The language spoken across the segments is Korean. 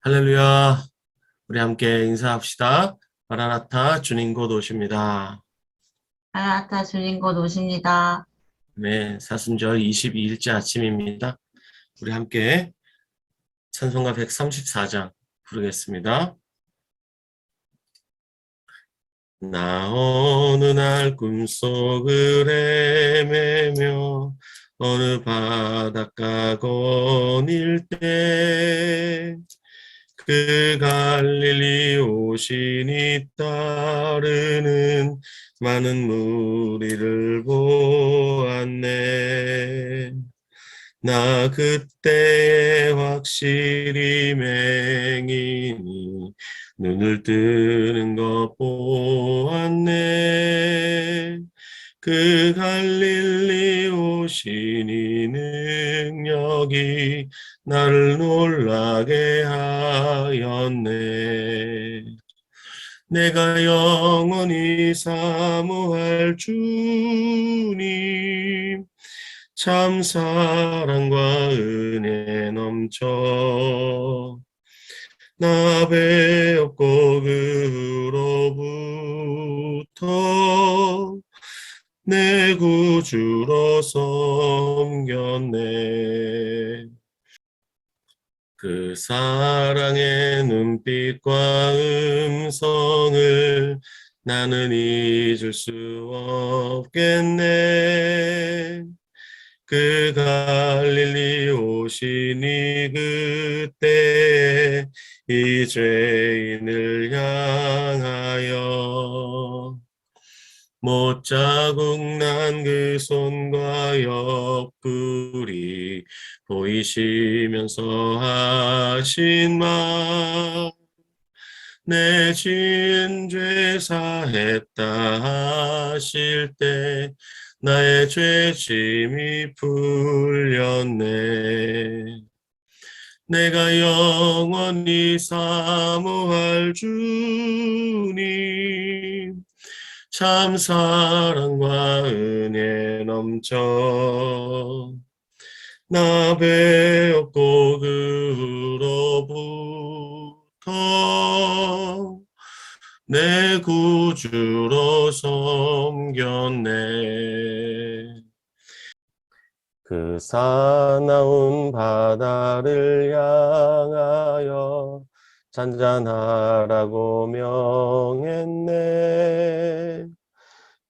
할렐루야. 우리 함께 인사합시다. 마라나타 주님 곧 오십니다. 아나타 주님 곧 오십니다. 네, 사순절 22일째 아침입니다. 우리 함께 찬송가 134장 부르겠습니다. 나 어느 날 꿈속을 헤매며 어느 바닷가 거닐 때 그 갈릴리 오신이 따르는 많은 무리를 보았네. 나 그때에 확실히 맹인이 눈을 뜨는 것 보았네. 그 갈릴리 오시니 능력이 나를 놀라게 하였네. 내가 영원히 사모할 주님, 참 사랑과 은혜 넘쳐 나 배웠고 그로부터 내 구주로 섬겼네. 그 사랑의 눈빛과 음성을 나는 잊을 수 없겠네. 그 갈릴리 오시니 그때 이 죄인을 향하여 못자국 난 그 손과 옆구리 보이시면서 하신 말, 내 지은 죄 사했다 하실 때 나의 죄짐이 풀렸네. 내가 영원히 사모할 주님, 참 사랑과 은혜 넘쳐 나 배웠고 그로부터 내 구주로 섬겼네. 그 사나운 바다를 향하여 잔잔하라고 명했네.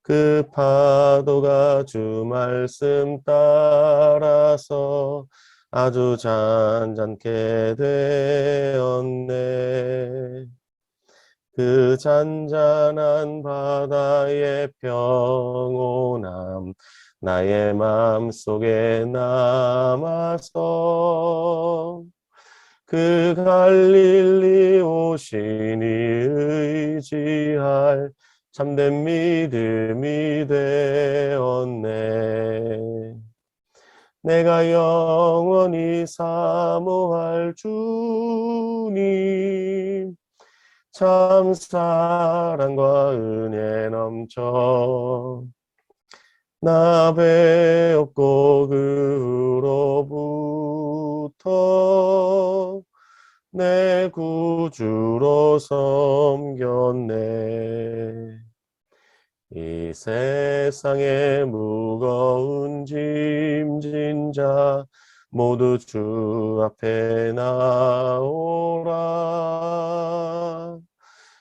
그 파도가 주 말씀 따라서 아주 잔잔케 되었네. 그 잔잔한 바다의 평온함 나의 마음속에 남아서 그 갈릴리 오시니 의지할 참된 믿음이 되었네. 내가 영원히 사모할 주님, 참 사랑과 은혜 넘쳐 나 배웠고 그로부터 내 구주로 섬겼네. 이 세상의 무거운 짐진 자 모두 주 앞에 나오라.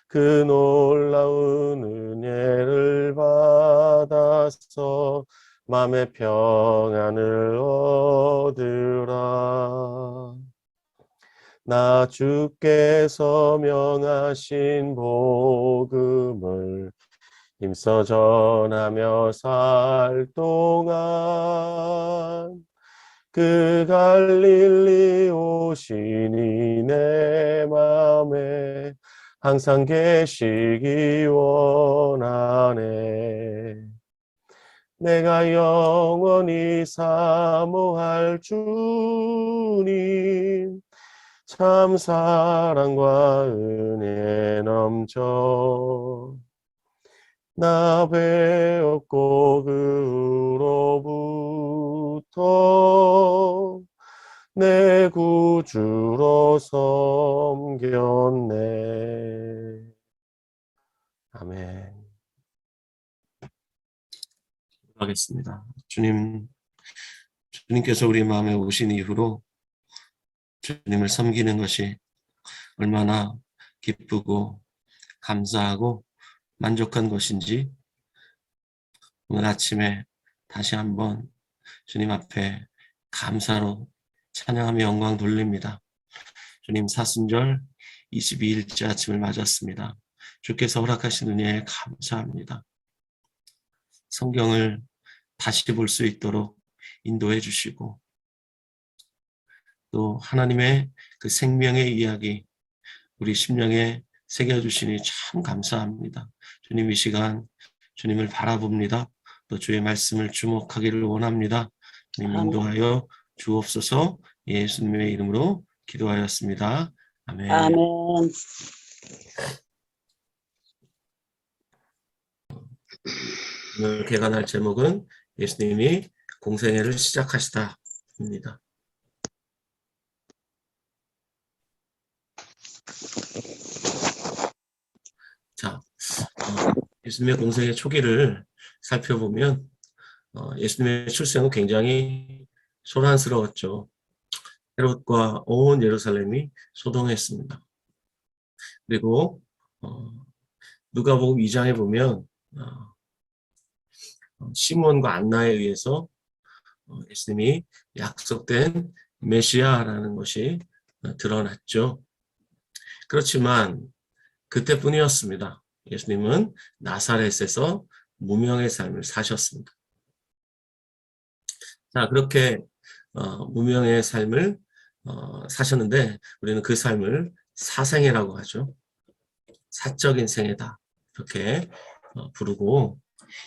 그 놀라운 은혜를 받아서 맘의 평안을 얻으라. 나 주께서 명하신 복음을 힘써 전하며 살 동안 그 갈릴리 오시니 내 맘에 항상 계시기 원하네. 내가 영원히 사모할 주님, 참 사랑과 은혜 넘쳐 나 배웠고 그로부터 내 구주로 섬겼네. 아멘. 하겠습니다. 주님께서 우리 마음에 오신 이후로 주님을 섬기는 것이 얼마나 기쁘고 감사하고 만족한 것인지 오늘 아침에 다시 한번 주님 앞에 감사로 찬양하며 영광 돌립니다. 주님 사순절 22일째 아침을 맞았습니다. 주께서 허락하신 은혜에 감사합니다. 성경을 다시 볼 수 있도록 인도해 주시고 또 하나님의 그 생명의 이야기 우리 심령에 새겨주시니 참 감사합니다. 주님 이 시간 주님을 바라봅니다. 또 주의 말씀을 주목하기를 원합니다. 주님 인도하여 주옵소서. 예수님의 이름으로 기도하였습니다. 아멘. 아멘. 오늘 개관할 제목은 예수님이 공생애를 시작하시다입니다. 자, 예수님의 공생의 초기를 살펴보면 예수님의 출생은 굉장히 소란스러웠죠. 헤롯과 온 예루살렘이 소동했습니다. 그리고 누가복음 2장에 보면 시몬과 안나에 의해서 예수님이 약속된 메시아라는 것이 드러났죠. 그렇지만 그때뿐이었습니다. 예수님은 나사렛에서 무명의 삶을 사셨습니다. 자, 그렇게 무명의 삶을 사셨는데 우리는 그 삶을 사생애라고 하죠. 사적인 생애다 이렇게 부르고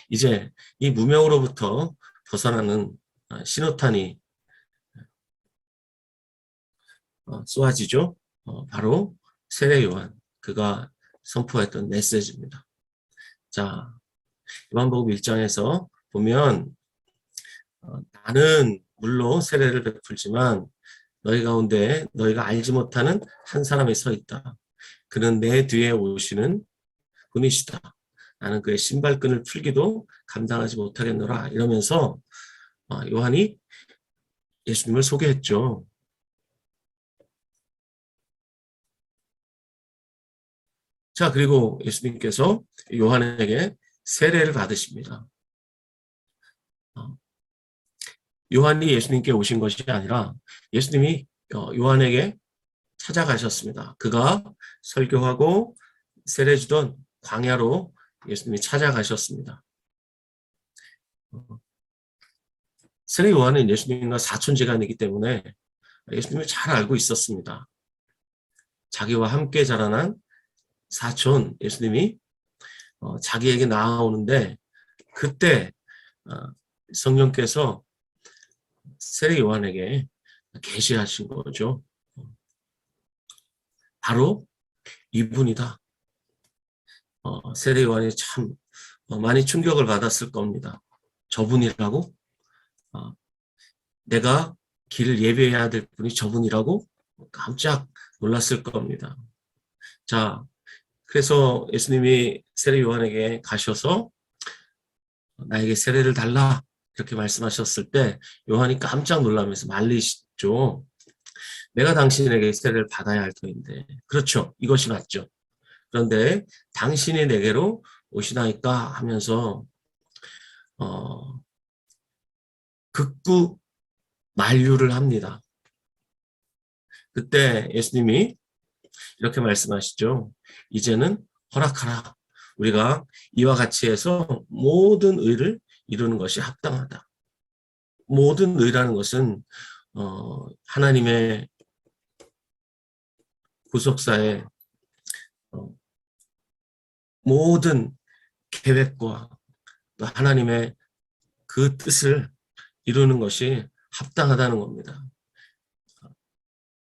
이제 이 무명으로부터 벗어나는 신호탄이 쏘아지죠. 바로 세례 요한 그가 선포했던 메시지입니다. 자, 요한복음 1장에서 보면 나는 물론 세례를 베풀지만 너희 가운데 너희가 알지 못하는 한 사람이 서 있다. 그는 내 뒤에 오시는 분이시다. 나는 그의 신발끈을 풀기도 감당하지 못하겠노라. 이러면서 요한이 예수님을 소개했죠. 자, 그리고 예수님께서 요한에게 세례를 받으십니다. 요한이 예수님께 오신 것이 아니라 예수님이 요한에게 찾아가셨습니다. 그가 설교하고 세례 주던 광야로 예수님이 찾아가셨습니다. 세례 요한은 예수님과 사촌지간이기 때문에 예수님을 잘 알고 있었습니다. 자기와 함께 자라난 사촌 예수님이 자기에게 나아오는데 그때 성령께서 세례 요한에게 계시하신 거죠. 바로 이분이다. 세례 요한이 참 많이 충격을 받았을 겁니다. 저분이라고? 내가 길을 예배해야 될 분이 저분이라고? 깜짝 놀랐을 겁니다. 자, 그래서 예수님이 세례 요한에게 가셔서 나에게 세례를 달라 이렇게 말씀하셨을 때 요한이 깜짝 놀라면서 말리시죠. 내가 당신에게 세례를 받아야 할 터인데 그렇죠. 이것이 맞죠. 그런데 당신이 내게로 오시나이까 하면서 극구 만류를 합니다. 그때 예수님이 이렇게 말씀하시죠. 이제는 허락하라. 우리가 이와 같이 해서 모든 의를 이루는 것이 합당하다. 모든 의라는 것은 하나님의 구속사에 모든 계획과 또 하나님의 그 뜻을 이루는 것이 합당하다는 겁니다.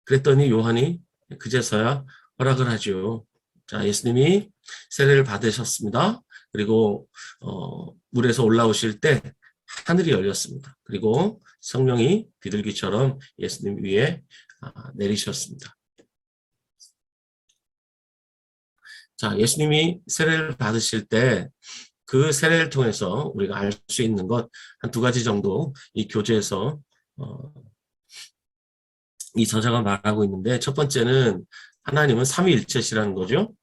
그랬더니 요한이 그제서야 허락을 하죠. 자, 예수님이 세례를 받으셨습니다. 그리고 물에서 올라오실 때 하늘이 열렸습니다. 그리고 성령이 비둘기처럼 예수님 위에 내리셨습니다. 자, 예수님이 세례를 받으실 때 그 세례를 통해서 우리가 알 수 있는 것 한 두 가지 정도 이 교재에서 이 저자가 말하고 있는데, 첫 번째는 하나님은 삼위일체시라는 거죠.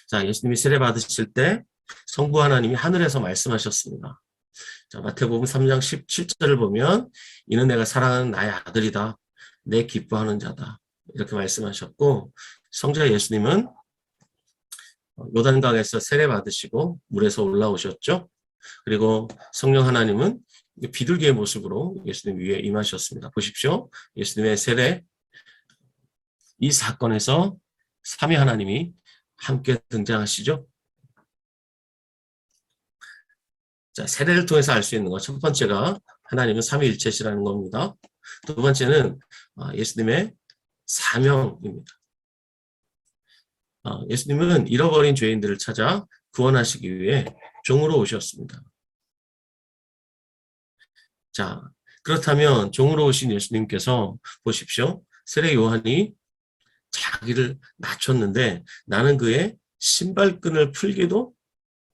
자, 예수님이 세례 받으실 때 성부 하나님이 하늘에서 말씀하셨습니다. 자, 마태복음 3장 17절을 보면 이는 내가 사랑하는 나의 아들이다. 내 기뻐하는 자다. 이렇게 말씀하셨고, 성자 예수님은 요단강에서 세례 받으시고 물에서 올라오셨죠. 그리고 성령 하나님은 비둘기의 모습으로 예수님 위에 임하셨습니다. 보십시오. 예수님의 세례, 이 사건에서 삼위 하나님이 함께 등장하시죠. 자, 세례를 통해서 알 수 있는 것, 첫 번째가 하나님은 삼위일체시라는 겁니다. 두 번째는 예수님의 사명입니다. 예수님은 잃어버린 죄인들을 찾아 구원하시기 위해 종으로 오셨습니다. 자, 그렇다면 종으로 오신 예수님께서 보십시오. 세례 요한이 자기를 낮췄는데 나는 그의 신발끈을 풀기도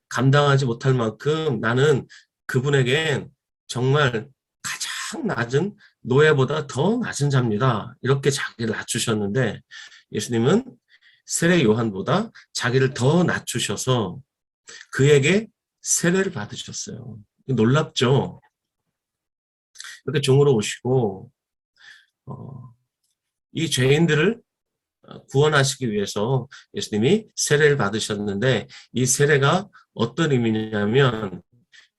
감당하지 못할 만큼 나는 그분에겐 정말 가장 낮은 노예보다 더 낮은 자입니다. 이렇게 자기를 낮추셨는데 예수님은 세례 요한보다 자기를 더 낮추셔서 그에게 세례를 받으셨어요. 놀랍죠? 이렇게 종으로 오시고 이 죄인들을 구원하시기 위해서 예수님이 세례를 받으셨는데 이 세례가 어떤 의미냐면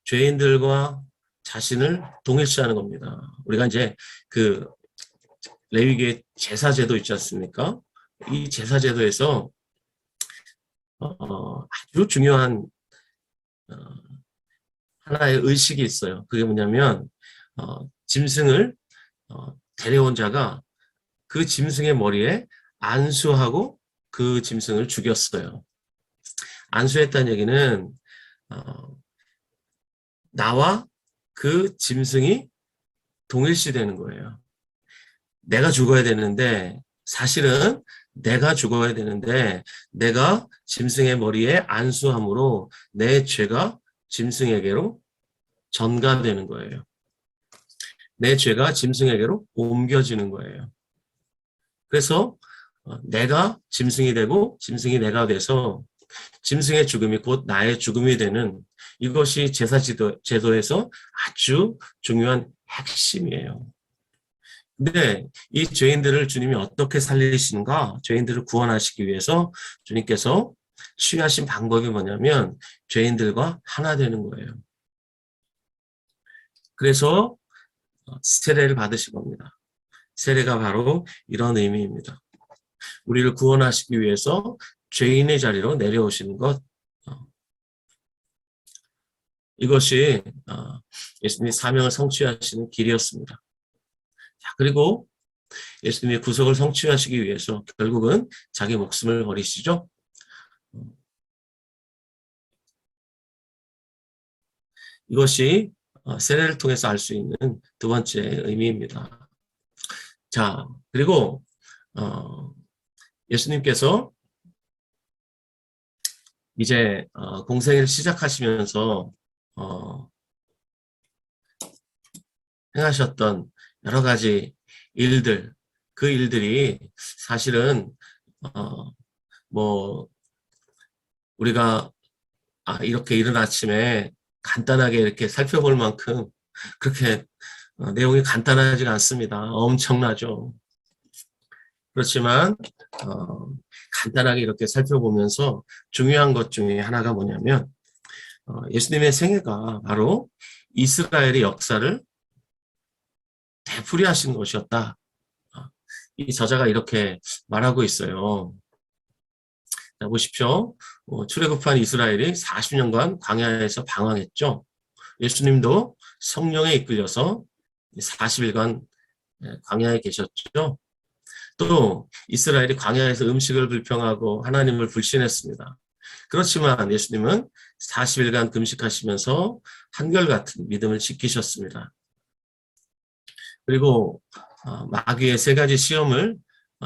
죄인들과 자신을 동일시하는 겁니다. 우리가 이제 그 레위기의 제사제도 있지 않습니까? 이 제사제도에서 아주 중요한 하나의 의식이 있어요. 그게 뭐냐면 짐승을 데려온 자가 그 짐승의 머리에 안수하고 그 짐승을 죽였어요. 안수했다는 얘기는 나와 그 짐승이 동일시되는 거예요. 내가 죽어야 되는데 사실은 내가 죽어야 되는데 내가 짐승의 머리에 안수함으로 내 죄가 짐승에게로 전가되는 거예요. 내 죄가 짐승에게로 옮겨지는 거예요. 그래서 내가 짐승이 되고 짐승이 내가 돼서 짐승의 죽음이 곧 나의 죽음이 되는 이것이 제사제도에서 아주 중요한 핵심이에요. 근데 이 죄인들을 주님이 어떻게 살리시는가? 죄인들을 구원하시기 위해서 주님께서 취하신 방법이 뭐냐면 죄인들과 하나 되는 거예요. 그래서 세례를 받으신 겁니다. 세례가 바로 이런 의미입니다. 우리를 구원하시기 위해서 죄인의 자리로 내려오시는 것, 이것이 예수님이 사명을 성취하시는 길이었습니다. 자, 그리고 예수님의 구속을 성취하시기 위해서 결국은 자기 목숨을 버리시죠. 이것이 세례를 통해서 알 수 있는 두 번째 의미입니다. 자, 그리고 예수님께서 이제 공생애를 시작하시면서 행하셨던 여러 가지 일들, 그 일들이 사실은 뭐 우리가 이렇게 이른 아침에 간단하게 이렇게 살펴볼 만큼 그렇게 내용이 간단하지가 않습니다. 엄청나죠. 그렇지만 간단하게 이렇게 살펴보면서 중요한 것 중에 하나가 뭐냐면 예수님의 생애가 바로 이스라엘의 역사를 되풀이하신 것이었다. 이 저자가 이렇게 말하고 있어요. 자, 보십시오. 출애굽한 이스라엘이 40년간 광야에서 방황했죠. 예수님도 성령에 이끌려서 40일간 광야에 계셨죠. 또 이스라엘이 광야에서 음식을 불평하고 하나님을 불신했습니다. 그렇지만 예수님은 40일간 금식하시면서 한결같은 믿음을 지키셨습니다. 그리고 마귀의 세 가지 시험을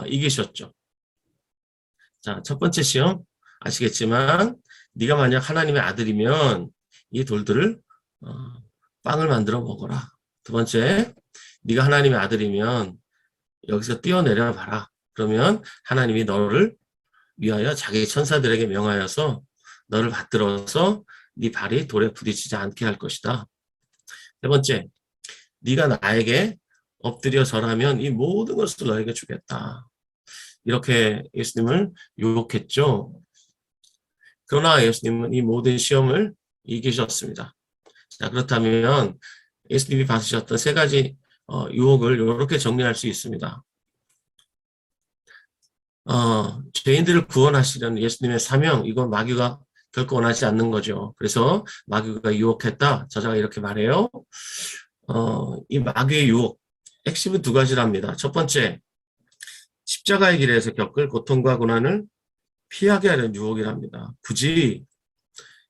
이기셨죠. 자, 첫 번째 시험 아시겠지만 네가 만약 하나님의 아들이면 이 돌들을 빵을 만들어 먹어라. 두 번째, 네가 하나님의 아들이면 여기서 뛰어내려 봐라. 그러면 하나님이 너를 위하여 자기 천사들에게 명하여서 너를 받들어서 네 발이 돌에 부딪히지 않게 할 것이다. 세 번째, 네가 나에게 엎드려 절하면 이 모든 것을 너에게 주겠다. 이렇게 예수님을 유혹했죠. 그러나 예수님은 이 모든 시험을 이기셨습니다. 자, 그렇다면 예수님이 받으셨던 세 가지 유혹을 이렇게 정리할 수 있습니다. 죄인들을 구원하시려는 예수님의 사명, 이건 마귀가 결코 원하지 않는 거죠. 그래서 마귀가 유혹했다. 저자가 이렇게 말해요. 이 마귀의 유혹, 핵심은 두 가지랍니다. 첫 번째, 십자가의 길에서 겪을 고통과 고난을 피하게 하려는 유혹이랍니다. 굳이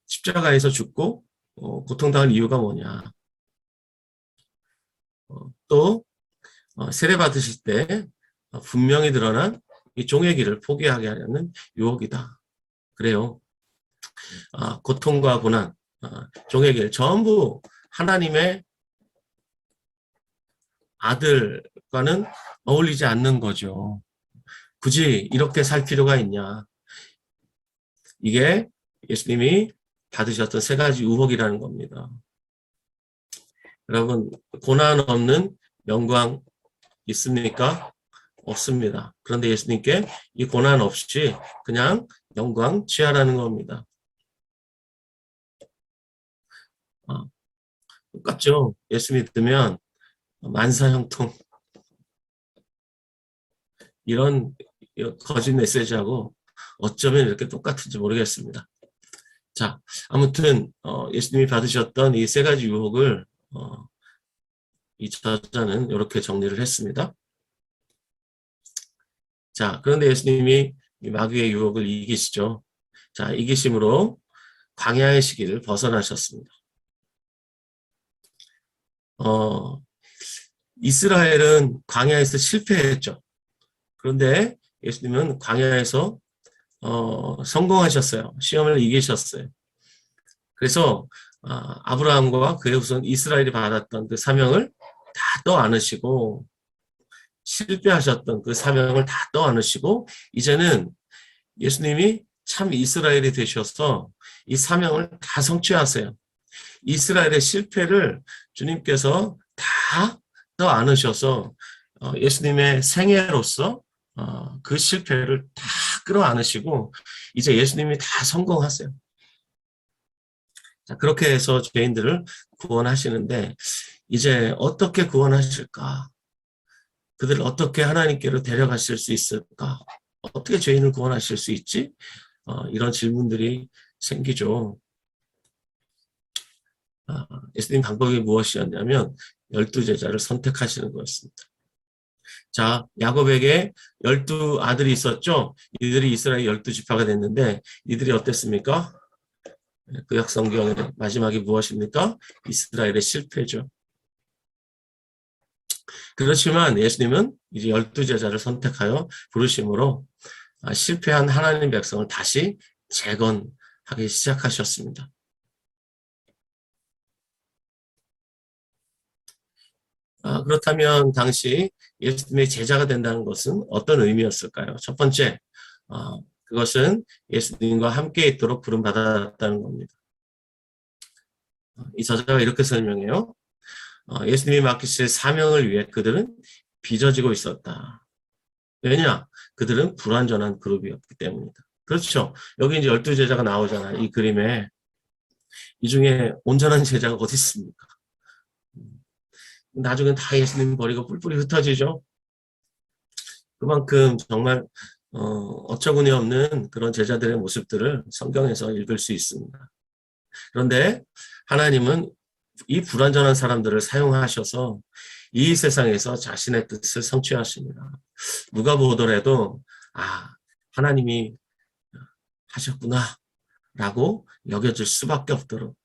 십자가에서 죽고 고통당할 이유가 뭐냐. 또 세례 받으실 때 분명히 드러난 이 종의 길을 포기하게 하려는 유혹이다. 그래요. 고통과 고난, 종의 길 전부 하나님의 아들과는 어울리지 않는 거죠. 굳이 이렇게 살 필요가 있냐. 이게 예수님이 받으셨던 세 가지 유혹이라는 겁니다. 여러분, 고난 없는 영광 있습니까? 없습니다. 그런데 예수님께 이 고난 없이 그냥 영광 취하라는 겁니다. 똑같죠? 예수 믿으면 만사형통 이런 거짓 메시지하고 어쩌면 이렇게 똑같은지 모르겠습니다. 자, 아무튼 예수님이 받으셨던 이 세 가지 유혹을 이 저자는 이렇게 정리를 했습니다. 자, 그런데 예수님이 이 마귀의 유혹을 이기시죠. 자, 이기심으로 광야의 시기를 벗어나셨습니다. 이스라엘은 광야에서 실패했죠. 그런데 예수님은 광야에서 성공하셨어요. 시험을 이기셨어요. 그래서 아브라함과 그의 후손 이스라엘이 받았던 그 사명을 다 떠안으시고 실패하셨던 그 사명을 다 떠안으시고 이제는 예수님이 참 이스라엘이 되셔서 이 사명을 다 성취하세요. 이스라엘의 실패를 주님께서 다 떠안으셔서 예수님의 생애로서 그 실패를 다 끌어안으시고 이제 예수님이 다 성공하세요. 자, 그렇게 해서 죄인들을 구원하시는데 이제 어떻게 구원하실까? 그들을 어떻게 하나님께로 데려가실 수 있을까? 어떻게 죄인을 구원하실 수 있지? 이런 질문들이 생기죠. 예수님 방법이 무엇이었냐면 12제자를 선택하시는 거였습니다. 자, 야곱에게 12아들이 있었죠. 이들이 이스라엘 12지파가 됐는데 이들이 어땠습니까? 구약 성경의 마지막이 무엇입니까? 이스라엘의 실패죠. 그렇지만 예수님은 이제 12제자를 선택하여 부르심으로 실패한 하나님 백성을 다시 재건하기 시작하셨습니다. 그렇다면 당시 예수님의 제자가 된다는 것은 어떤 의미였을까요? 첫 번째, 그것은 예수님과 함께 있도록 부름받았다는 겁니다. 이 저자가 이렇게 설명해요. 예수님이 맡기실 사명을 위해 그들은 빚어지고 있었다. 왜냐? 그들은 불완전한 그룹이었기 때문이다. 그렇죠. 여기 이제 12제자가 나오잖아요. 이 그림에. 이 중에 온전한 제자가 어디 있습니까? 나중엔 다 예수님 버리고 뿔뿔이 흩어지죠. 그만큼 정말 어처구니 없는 그런 제자들의 모습들을 성경에서 읽을 수 있습니다. 그런데 하나님은 이 불완전한 사람들을 사용하셔서 이 세상에서 자신의 뜻을 성취하십니다. 누가 보더라도 하나님이 하셨구나. 라고 여겨질 수밖에 없도록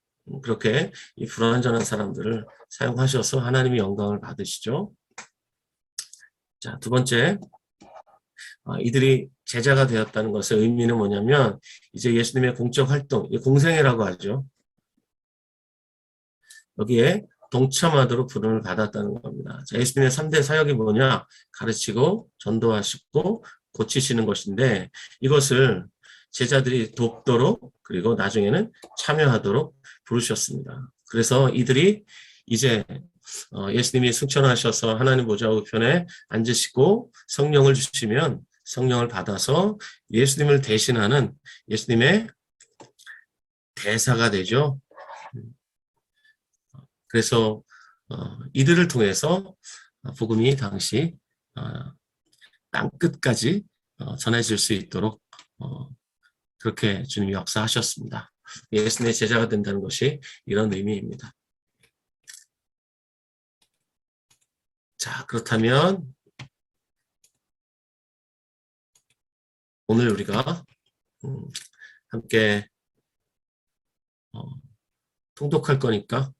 그렇게 이 불완전한 사람들을 사용하셔서 하나님의 영광을 받으시죠. 자, 두 번째, 이들이 제자가 되었다는 것의 의미는 뭐냐면 이제 예수님의 공적 활동, 공생애라고 하죠. 여기에 동참하도록 부름을 받았다는 겁니다. 자, 예수님의 3대 사역이 뭐냐? 가르치고 전도하시고 고치시는 것인데 이것을 제자들이 돕도록 그리고 나중에는 참여하도록 부르셨습니다. 그래서 이들이 이제 예수님이 승천하셔서 하나님 보좌 우편에 앉으시고 성령을 주시면 성령을 받아서 예수님을 대신하는 예수님의 대사가 되죠. 그래서 이들을 통해서 복음이 당시 땅끝까지 전해질 수 있도록 그렇게 주님이 역사하셨습니다. 예수님의 제자가 된다는 것이 이런 의미입니다. 자, 그렇다면 오늘 우리가 함께 통독할 거니까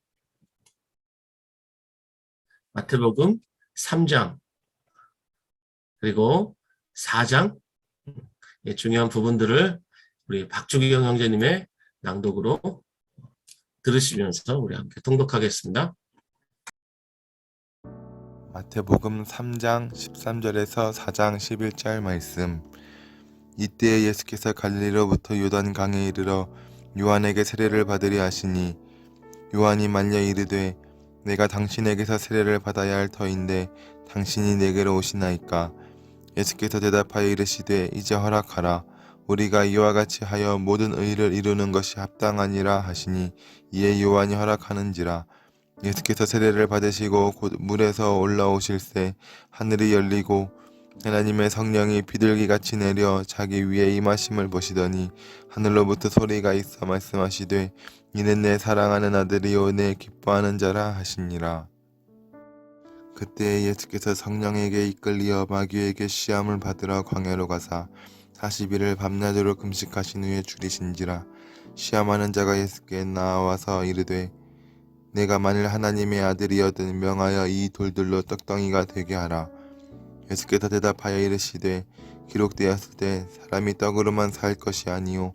마태복음 3장 그리고 4장 중요한 부분들을 우리 박주경 형제님의 낭독으로 들으시면서 우리 함께 통독하겠습니다. 마태복음 3장 13절에서 4장 11절 말씀. 이때에 예수께서 갈릴리로부터 요단강에 이르러 요한에게 세례를 받으려 하시니 요한이 말려 이르되 내가 당신에게서 세례를 받아야 할 터인데 당신이 내게로 오시나이까. 예수께서 대답하여 이르시되 이제 허락하라. 우리가 이와 같이 하여 모든 의를 이루는 것이 합당하니라 하시니 이에 요한이 허락하는지라. 예수께서 세례를 받으시고 곧 물에서 올라오실새 하늘이 열리고 하나님의 성령이 비둘기같이 내려 자기 위에 임하심을 보시더니 하늘로부터 소리가 있어 말씀하시되 이는 내 사랑하는 아들이요 내 기뻐하는 자라 하시니라. 그때 예수께서 성령에게 이끌리어 마귀에게 시험을 받으러 광야로 가사 40일을 밤낮으로 금식하신 후에 줄이신지라. 시험하는 자가 예수께 나와서 이르되 내가 만일 하나님의 아들이여든 명하여 이 돌들로 떡덩이가 되게 하라. 예수께서 대답하여 이르시되 기록되었으되 사람이 떡으로만 살 것이 아니요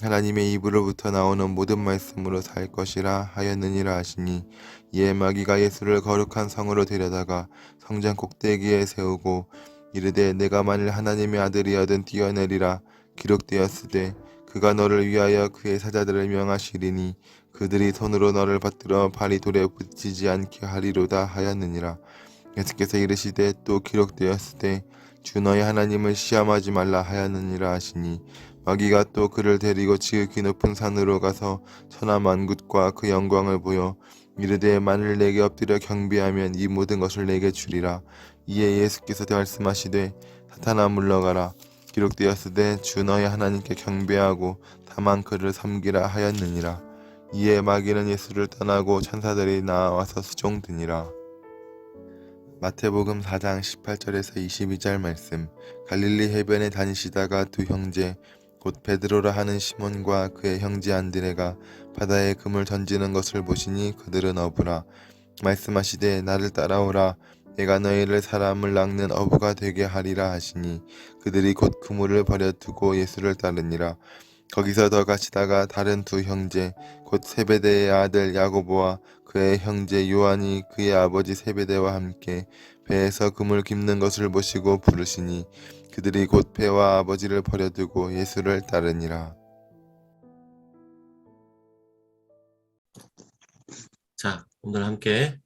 하나님의 입으로부터 나오는 모든 말씀으로 살 것이라 하였느니라 하시니 이에 마귀가 예수를 거룩한 성으로 데려다가 성전 꼭대기에 세우고 이르되 내가 만일 하나님의 아들이여든 뛰어내리라. 기록되었으되 그가 너를 위하여 그의 사자들을 명하시리니 그들이 손으로 너를 받들어 발이 돌에 붙이지 않게 하리로다 하였느니라. 예수께서 이르시되 또 기록되었으되 주 너의 하나님을 시험하지 말라 하였느니라 하시니 마귀가 또 그를 데리고 지극히 높은 산으로 가서 천하 만국과 그 영광을 보여 이르되 만일 내게 엎드려 경배하면 이 모든 것을 내게 주리라. 이에 예수께서 말씀하시되 사탄아 물러가라. 기록되었으되 주 너의 하나님께 경배하고 다만 그를 섬기라 하였느니라. 이에 마귀는 예수를 떠나고 천사들이 나와서 수종드니라. 마태복음 4장 18절에서 22절 말씀. 갈릴리 해변에 다니시다가 두 형제 곧 베드로라 하는 시몬과 그의 형제 안드레가 바다에 금을 던지는 것을 보시니 그들은 어부라. 말씀하시되 나를 따라오라. 내가 너희를 사람을 낚는 어부가 되게 하리라 하시니 그들이 곧 그물을 버려두고 예수를 따르니라. 거기서 더 가시다가 다른 두 형제 곧 세베대의 아들 야고보와 그의 형제 요한이 그의 아버지 세베대와 함께 배에서 그물 깁는 것을 보시고 부르시니 그들이 곧 배와 아버지를 버려두고 예수를 따르니라. 자, 오늘 함께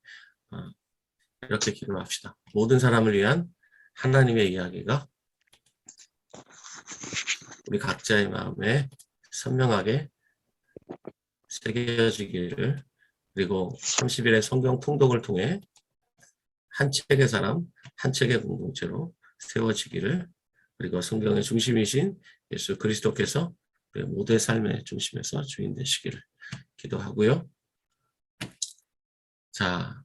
이렇게 기도합시다. 모든 사람을 위한 하나님의 이야기가 우리 각자의 마음에 선명하게 새겨지기를, 그리고 30일의 성경 통독을 통해 한 책의 사람, 한 책의 공동체로 세워지기를, 그리고 성경의 중심이신 예수 그리스도께서 우리 모두의 삶의 중심에서 주인 되시기를 기도하고요. 자,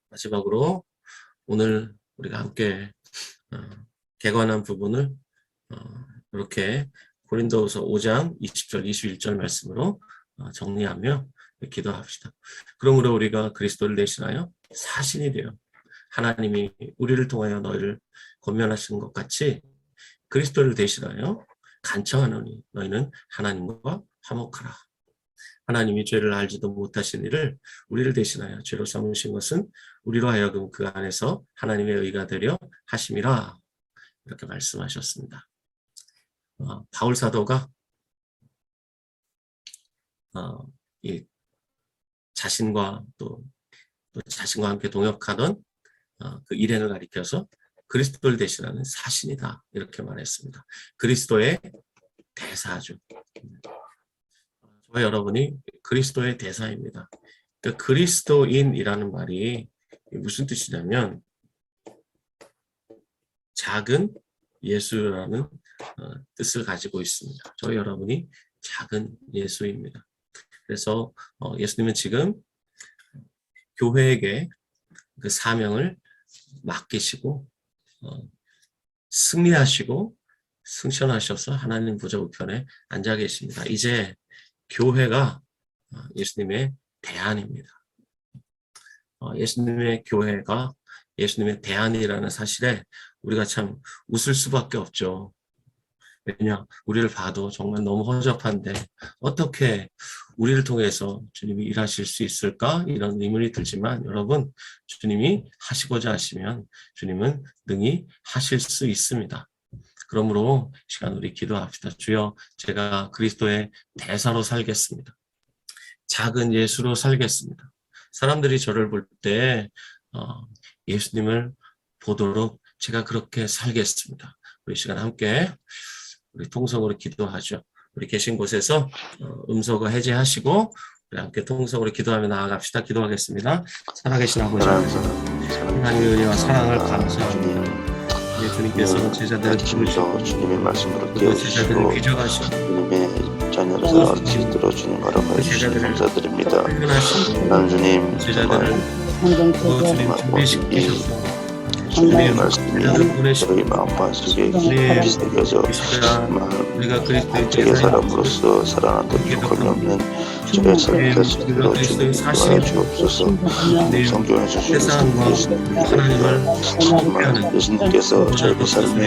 마지막으로 오늘 우리가 함께 개관한 부분을 이렇게 고린도후서 5장 20절 21절 말씀으로 정리하며 기도합시다. 그러므로 우리가 그리스도를 대신하여 사신이 되어 하나님이 우리를 통하여 너희를 권면하신 것 같이 그리스도를 대신하여 간청하노니 너희는 하나님과 화목하라. 하나님이 죄를 알지도 못하신 이를 우리를 대신하여 죄로 삼으신 것은 우리로 하여금 그 안에서 하나님의 의가 되려 하심이라. 이렇게 말씀하셨습니다. 바울 사도가 이 자신과 또 자신과 함께 동역하던 그 일행을 가리켜서 그리스도를 대신하는 사신이다 이렇게 말했습니다. 그리스도의 대사죠. 저와 여러분이 그리스도의 대사입니다. 그러니까 그리스도인이라는 말이 무슨 뜻이냐면 작은 예수라는 뜻을 가지고 있습니다. 저희 여러분이 작은 예수입니다. 그래서 예수님은 지금 교회에게 그 사명을 맡기시고 승리하시고 승천하셔서 하나님 보좌 우편에 앉아 계십니다. 이제 교회가 예수님의 대안입니다. 예수님의 교회가 예수님의 대안이라는 사실에 우리가 참 웃을 수밖에 없죠. 왜냐, 우리를 봐도 정말 너무 허접한데 어떻게 우리를 통해서 주님이 일하실 수 있을까? 이런 의문이 들지만 여러분, 주님이 하시고자 하시면 주님은 능히 하실 수 있습니다. 그러므로 시간 우리 기도합시다. 주여, 제가 그리스도의 대사로 살겠습니다. 작은 예수로 살겠습니다. 사람들이 저를 볼 때 예수님을 보도록 제가 그렇게 살겠습니다. 우리 시간 함께 우리 통성으로 기도하죠. 우리 계신 곳에서 음소거 해제하시고 우리 함께 통성으로 기도하며 나아갑시다. 기도하겠습니다. 살아계신 아버지, 하나님의 은혜와 사랑을 감사합니다. 주님께서 제자들을 아침부터 주님의 말씀으로 깨우치시고 제자들을 귀적하시고 주님의 자녀로서 같이 들어주는 거라고 해주시니 감사드립니다. 하나님 주님, 제자들을 주님 준비시키셔서 주님의 말씀이 저희 마음속에 깊이 새겨져 우리가 그리스도의 죄의 사람으로서 살아났던 조건이 없는 저의 삶을 다시 들어주는 도와주옵소서. 성경에 주시는 예수님께서 저희 삶의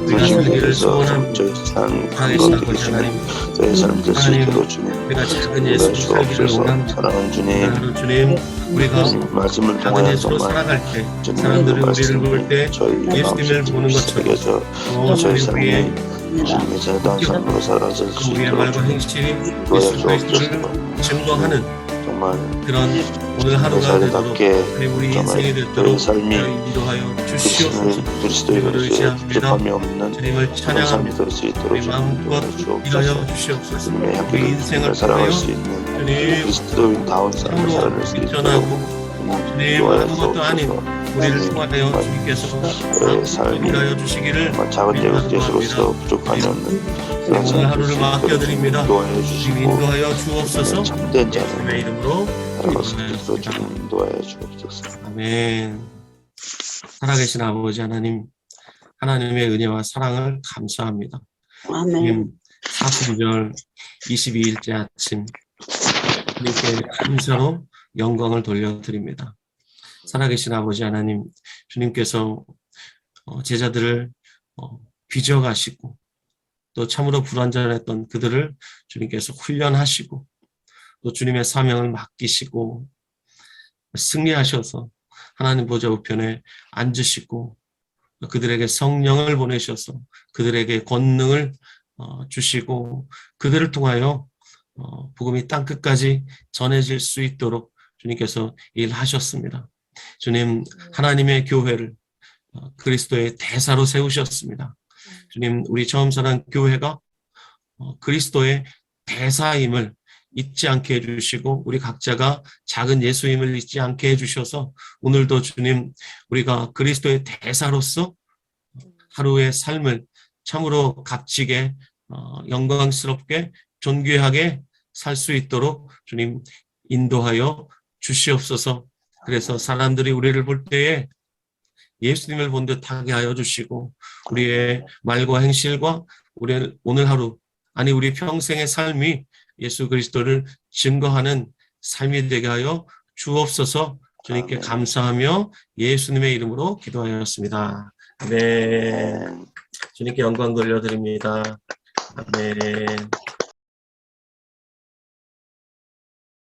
중심에서 저희 삶 근거되시는 저희 삶을 될 수 있도록 주님 도와주옵소서. 사랑하는 주님, 우리가 말씀을 통하여 정말 사람들이 우리를 볼 때 예수님을 보는 것처럼 저희 삶에 주님의 제자다운 삶으로 살아갈 수 우리의 말과 있도록 행실이 예수 그리스도를 증거하는 정말 그런 오늘 하루가 되도록 우리 인생이 되도록 저희 삶이 인도하여 주시옵소서. 그리스도인으로서의 부족함이 없는 주님을 그런 삶이 찬양합니다. 될 수 있도록 우리 마음껏 일하여 주옵소서. 주시옵소서. 주님의 우리 함께 인생을 살아갈 통하여 수 있는 주님 그리스도인다운 삶을 살아갈 수 전하고 있도록 주님 아무것도 아닌 우리를 통하여 주님께서 마음껏 일하여 주시기를 작은 예수로서 부족함이 없는 그런 오늘 삶을 하루를 될 수 맡겨드립니다. 있도록 인도하여 주님 주시고 인도하여 주옵소서. 참된 자는 주님의 이름으로 살아갈 수 있도록 기도하였습니다. 주님 인도하여 주옵소서. 아멘. 살아계신 아버지 하나님, 하나님의 은혜와 사랑을 감사합니다. 아멘. 사순절 22일째 아침 주님께 감사로 영광을 돌려드립니다. 살아계신 아버지 하나님, 주님께서 제자들을 빚어가시고 또 참으로 불완전했던 그들을 주님께서 훈련하시고 또 주님의 사명을 맡기시고 승리하셔서 하나님 보좌 우편에 앉으시고 그들에게 성령을 보내셔서 그들에게 권능을 주시고 그들을 통하여 복음이 땅끝까지 전해질 수 있도록 주님께서 일하셨습니다. 주님, 하나님의 교회를 그리스도의 대사로 세우셨습니다. 주님, 우리 처음 사랑 교회가 그리스도의 대사임을 잊지 않게 해주시고 우리 각자가 작은 예수임을 잊지 않게 해주셔서 오늘도 주님, 우리가 그리스도의 대사로서 하루의 삶을 참으로 값지게 영광스럽게 존귀하게 살 수 있도록 주님 인도하여 주시옵소서. 그래서 사람들이 우리를 볼 때에 예수님을 본 듯하게 하여 주시고 우리의 말과 행실과 우리 오늘 하루 아니 우리 평생의 삶이 예수 그리스도를 증거하는 삶이 되게 하여 주옵소서. 주님께 아멘. 감사하며 예수님의 이름으로 기도하였습니다. 아멘. 주님께 영광 돌려드립니다. 아멘.